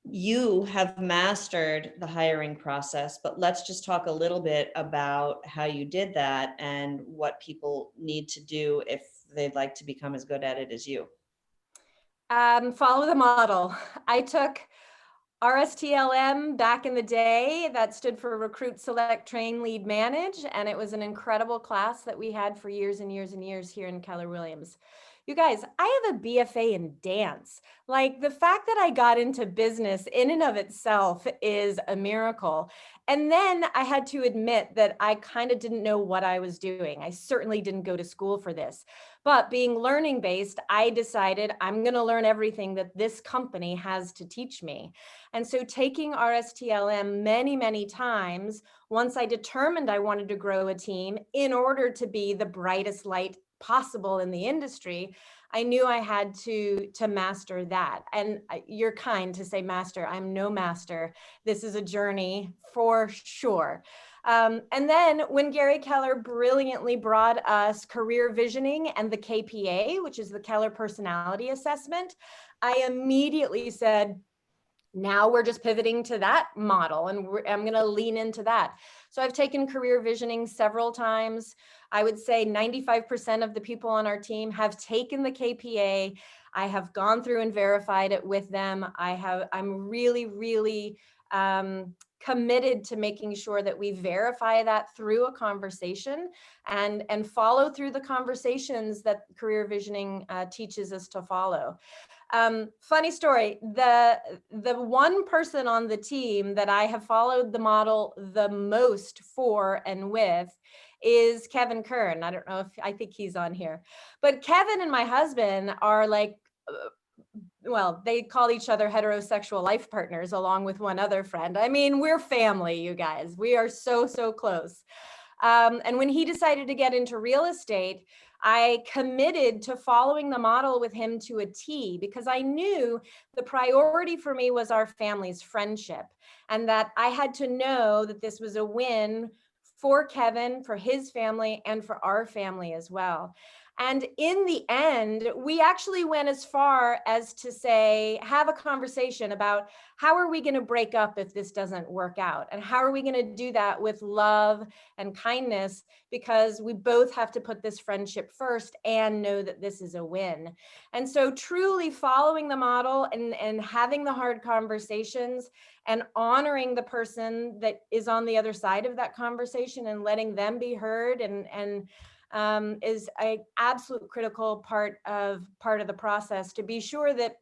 You have mastered the hiring process, but let's just talk a little bit about how you did that and what people need to do if they'd like to become as good at it as you. Follow the model. I took RSTLM back in the day. That stood for Recruit, Select, Train, Lead, Manage. And it was an incredible class that we had for years and years and years here in Keller Williams. You guys, I have a BFA in dance. Like, the fact that I got into business in and of itself is a miracle. And then I had to admit that I kind of didn't know what I was doing. I certainly didn't go to school for this. But being learning based, I decided I'm going to learn everything that this company has to teach me. And so taking RSTLM many, many times, once I determined I wanted to grow a team in order to be the brightest light possible in the industry, I knew I had to master that. And you're kind to say master. I'm no master. This is a journey for sure. And then when Gary Keller brilliantly brought us career visioning and the KPA, which is the Keller Personality Assessment, I immediately said, now we're just pivoting to that model, and I'm going to lean into that. So I've taken career visioning several times. I would say 95% of the people on our team have taken the KPA. I have gone through and verified it with them. I'm really, really committed to making sure that we verify that through a conversation and follow through the conversations that career visioning teaches us to follow. Funny story, the one person on the team that I have followed the model the most for and with is Kevin Kern. I don't know if, I think he's on here, but Kevin and my husband are like, well, they call each other heterosexual life partners along with one other friend. I mean, we're family, you guys. We are so, so close. And when he decided to get into real estate, I committed to following the model with him to a T, because I knew the priority for me was our family's friendship, and that I had to know that this was a win for Kevin, for his family, and for our family as well. And in the end, we actually went as far as to say, have a conversation about how are we going to break up if this doesn't work out? And how are we going to do that with love and kindness? Because we both have to put this friendship first and know that this is a win. And so truly following the model and having the hard conversations and honoring the person that is on the other side of that conversation and letting them be heard is an absolute critical part of the process, to be sure that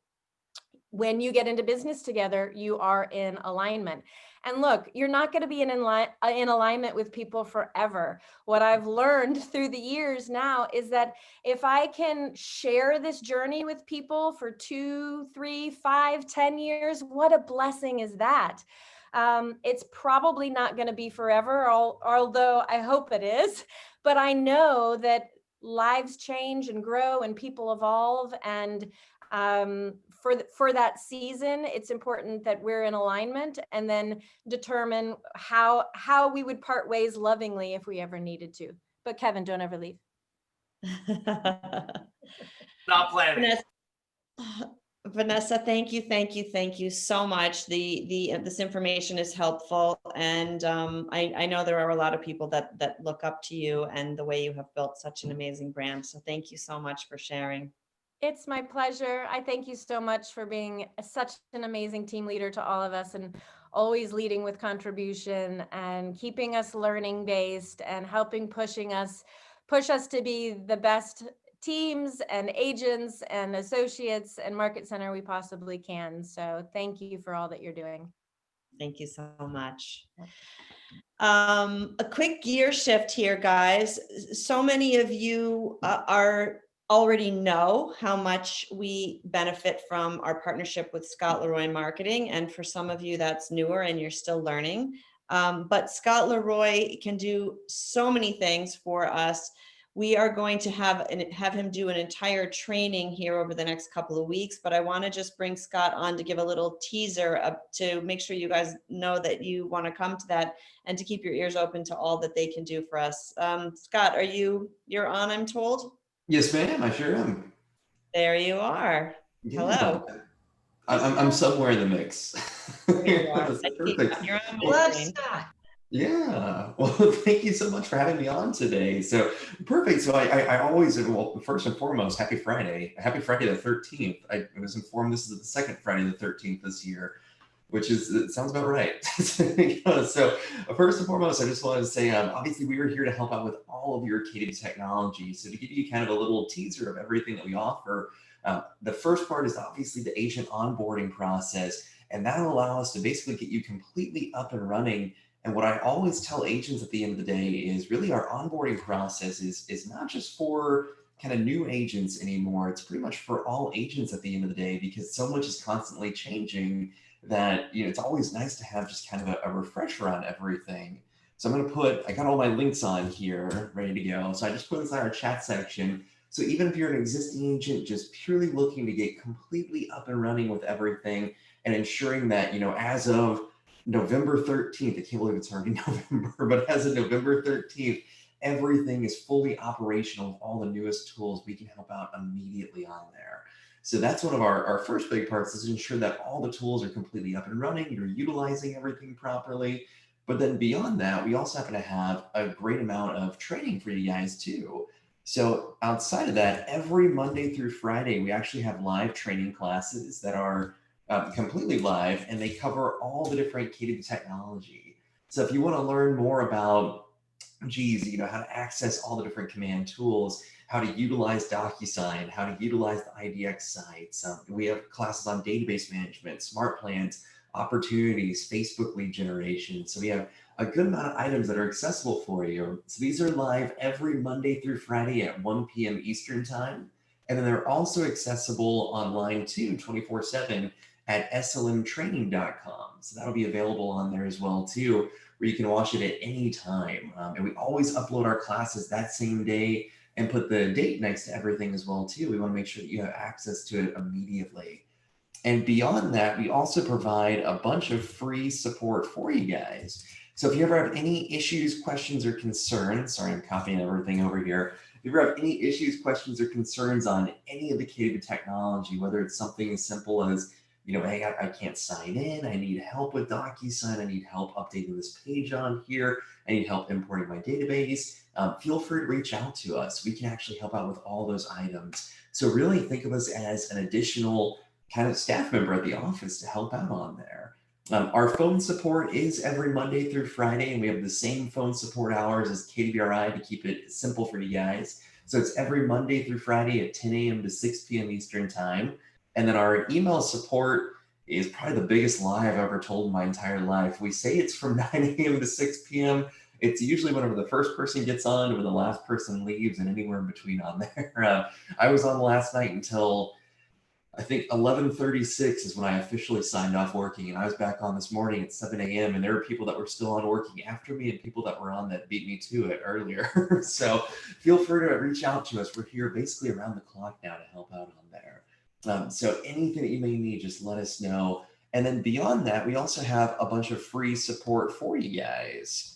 when you get into business together, you are in alignment. And look, you're not going to be in alignment with people forever. What I've learned through the years now is that if I can share this journey with people for 2, 3, 5, 10 years, what a blessing is that? It's probably not going to be forever, although I hope it is. But I know that lives change and grow and people evolve. And for that season, it's important that we're in alignment, and then determine how we would part ways lovingly if we ever needed to. But Kevin, don't ever leave. Not planning. Vanessa, thank you so much. This information is helpful, and I know there are a lot of people that look up to you and the way you have built such an amazing brand. So thank you so much for sharing. It's my pleasure. I thank you so much for being such an amazing team leader to all of us, and always leading with contribution and keeping us learning based and helping push us to be the best teams and agents and associates and market center we possibly can. So thank you for all that you're doing. Thank you so much. A quick gear shift here, guys. So many of you already know how much we benefit from our partnership with Scott LeRoy Marketing. And for some of you that's newer and you're still learning. But Scott LeRoy can do so many things for us. We are going to have him do an entire training here over the next couple of weeks, but I want to just bring Scott on to give a little teaser to make sure you guys know that you want to come to that, and to keep your ears open to all that they can do for us. Scott, you're on, I'm told? Yes, ma'am, I sure am. There you are. Yeah. Hello. I'm somewhere in the mix. There you are. Perfect. You're on my screen. Yeah, well, thank you so much for having me on today. So perfect. So I always, well, first and foremost, happy Friday the 13th. I was informed this is the second Friday the 13th this year, which it sounds about right. So first and foremost, I just wanted to say, obviously we are here to help out with all of your K2 technology. So to give you kind of a little teaser of everything that we offer, the first part is obviously the agent onboarding process, and that'll allow us to basically get you completely up and running. And what I always tell agents at the end of the day is really our onboarding process is not just for kind of new agents anymore. It's pretty much for all agents at the end of the day, because so much is constantly changing that, it's always nice to have just kind of a refresher on everything. So I got all my links on here ready to go. So I just put this in our chat section. So even if you're an existing agent just purely looking to get completely up and running with everything and ensuring that, as of November 13th, I can't believe it's already November, but as of November 13th, everything is fully operational with all the newest tools. We can help out immediately on there. So that's one of our first big parts, is to ensure that all the tools are completely up and running, you're utilizing everything properly. But then beyond that, we also happen to have a great amount of training for you guys too. So outside of that, every Monday through Friday, we actually have live training classes that are completely live, and they cover all the different K2 technology. So if you want to learn more about geez, how to access all the different command tools, how to utilize DocuSign, how to utilize the IDX sites. We have classes on database management, smart plans, opportunities, Facebook lead generation. So we have a good amount of items that are accessible for you. So these are live every Monday through Friday at 1 p.m. Eastern time. And then they're also accessible online too, 24/7 at slmtraining.com. So that'll be available on there as well too, where you can watch it at any time. And we always upload our classes that same day and put the date next to everything as well too. We want to make sure that you have access to it immediately. And beyond that, we also provide a bunch of free support for you guys. So if you ever have any issues, questions, or concerns, sorry, I'm copying everything over here. If you ever have any issues, questions, or concerns on any of the KW technology, whether it's something as simple as, hey, I can't sign in, I need help with DocuSign, I need help updating this page on here, I need help importing my database, feel free to reach out to us. We can actually help out with all those items. So really think of us as an additional kind of staff member at the office to help out on there. Our phone support is every Monday through Friday, and we have the same phone support hours as KWRI to keep it simple for you guys. So it's every Monday through Friday at 10 a.m. to 6 p.m. Eastern time. And then our email support is probably the biggest lie I've ever told in my entire life. We say it's from 9 a.m. to 6 p.m. It's usually whenever the first person gets on or the last person leaves, and anywhere in between on there. I was on last night until I think 11:36 is when I officially signed off working, and I was back on this morning at 7 a.m. and there were people that were still on working after me and people that were on that beat me to it earlier. So feel free to reach out to us. We're here basically around the clock now to help out on there. So anything that you may need, just let us know. And then beyond that, we also have a bunch of free support for you guys.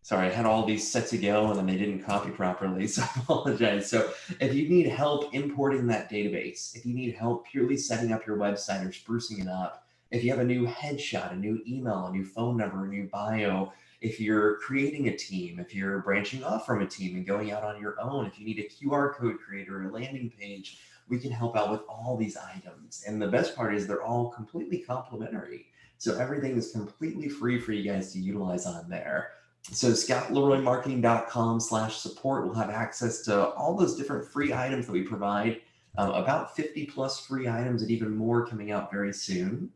Sorry, I had all these set to go and then they didn't copy properly, so I apologize. So if you need help importing that database, if you need help purely setting up your website or sprucing it up, if you have a new headshot, a new email, a new phone number, a new bio, if you're creating a team, if you're branching off from a team and going out on your own, if you need a QR code creator or a landing page, we can help out with all these items. And the best part is they're all completely complimentary. So everything is completely free for you guys to utilize on there. So scottleroymarketing.com/support will have access to all those different free items that we provide, about 50 plus free items and even more coming out very soon.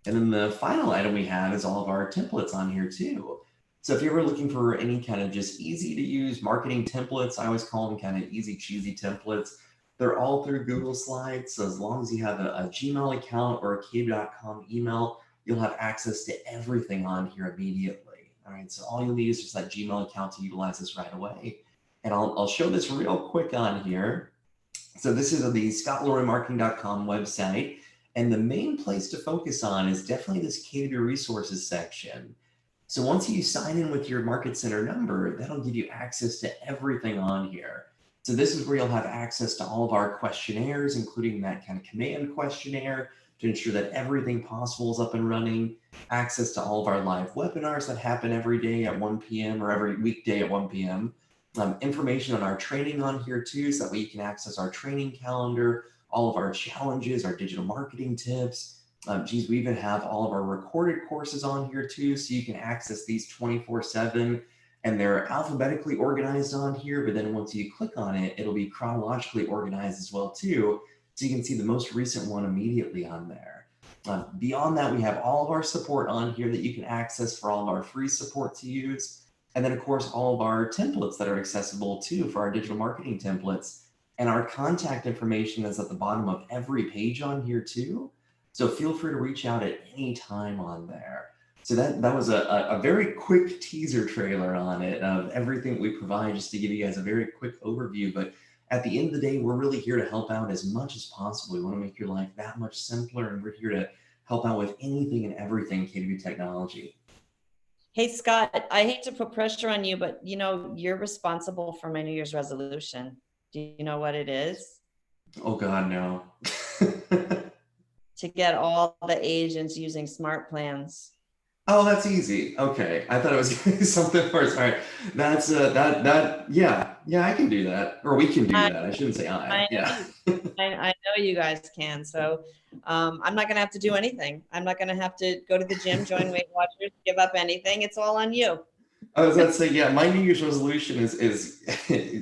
And then the final item we have is all of our templates on here too. So if you're ever looking for any kind of just easy to use marketing templates, I always call them kind of easy cheesy templates. They're all through Google Slides. So as long as you have a Gmail account or a KW.com email, you'll have access to everything on here immediately. All right, so all you'll need is just that Gmail account to utilize this right away. And I'll show this real quick on here. So this is the scottleroymarketing.com website. And the main place to focus on is definitely this KW resources section. So once you sign in with your Market Center number, that'll give you access to everything on here. So this is where you'll have access to all of our questionnaires, including that kind of command questionnaire to ensure that everything possible is up and running, access to all of our live webinars that happen every day at 1 p.m. or every weekday at 1 p.m. Information on our training on here too, so that way you can access our training calendar, all of our challenges, our digital marketing tips. Geez, we even have all of our recorded courses on here too, so you can access these 24/7. And they're alphabetically organized on here, but then once you click on it, it'll be chronologically organized as well too. So you can see the most recent one immediately on there. Beyond that, we have all of our support on here that you can access for all of our free support to use. And then of course, all of our templates that are accessible too for our digital marketing templates. And our contact information is at the bottom of every page on here too. So feel free to reach out at any time on there. So that was a very quick teaser trailer on it of everything we provide, just to give you guys a very quick overview. But at the end of the day, we're really here to help out as much as possible. We want to make your life that much simpler, and we're here to help out with anything and everything KW technology. Hey, Scott, I hate to put pressure on you, but you're responsible for my New Year's resolution. Do you know what it is? Oh God, no. To get all the agents using smart plans. Oh, that's easy. Okay, I thought it was something worse. All right, that's yeah, I can do that, or we can do that. I shouldn't say I. Yeah. I know you guys can. So I'm not going to have to do anything. I'm not going to have to go to the gym, join Weight Watchers, give up anything. It's all on you. I was going to say, yeah, my New Year's resolution is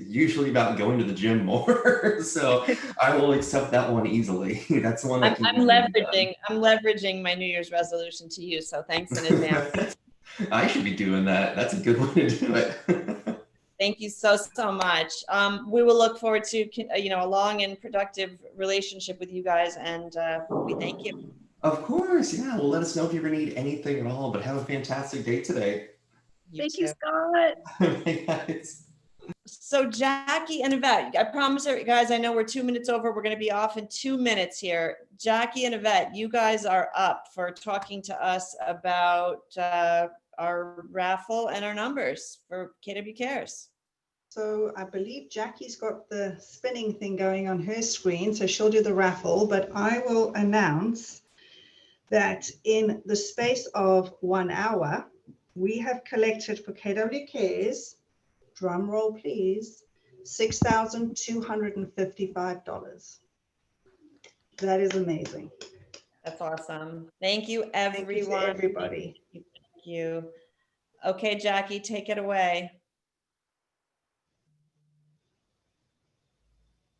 usually about going to the gym more. So I will accept that one easily. That's the one that I'm leveraging my New Year's resolution to you. So thanks in advance. I should be doing that. That's a good one to do it. Thank you so much. We will look forward to a long and productive relationship with you guys, and we thank you. Of course, yeah. Well, let us know if you ever need anything at all. But have a fantastic day today. Thank you, Scott. So Jackie and Yvette, I promise you guys, I know we're 2 minutes over. We're going to be off in 2 minutes here. Jackie and Yvette, you guys are up for talking to us about our raffle and our numbers for KW Cares. So I believe Jackie's got the spinning thing going on her screen, so she'll do the raffle, but I will announce that in the space of 1 hour, we have collected for KW Cares, drum roll please, $6,255. That is amazing. That's awesome. Thank you, everyone. Thank you to everybody. Thank you. Okay, Jackie, take it away.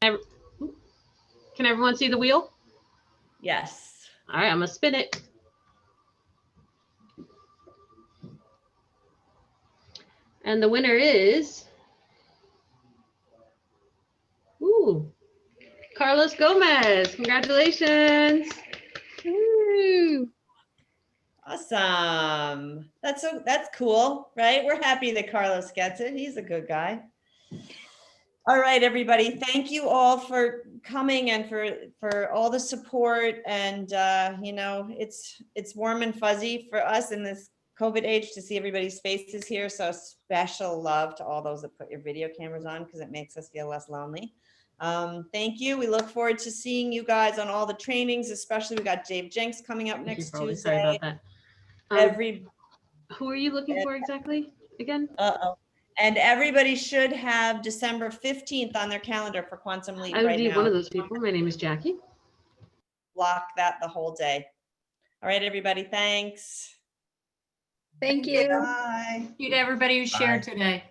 Can everyone see the wheel? Yes. All right, I'm gonna spin it. And the winner is, Carlos Gomez. Congratulations. Woo. Awesome. That's cool, right? We're happy that Carlos gets it. He's a good guy. All right, everybody. Thank you all for coming and for all the support. And it's warm and fuzzy for us in this COVID age to see everybody's faces here. So special love to all those that put your video cameras on, because it makes us feel less lonely. Thank you. We look forward to seeing you guys on all the trainings, especially we got Dave Jenks coming up next Tuesday. Sorry about that. Who are you looking for exactly again? And everybody should have December 15th on their calendar for Quantum Leap I would right be now. one of those people. My name is Jackie. Block that the whole day. All right, everybody. Thanks. Thank you. Bye. Thank you to everybody who shared today.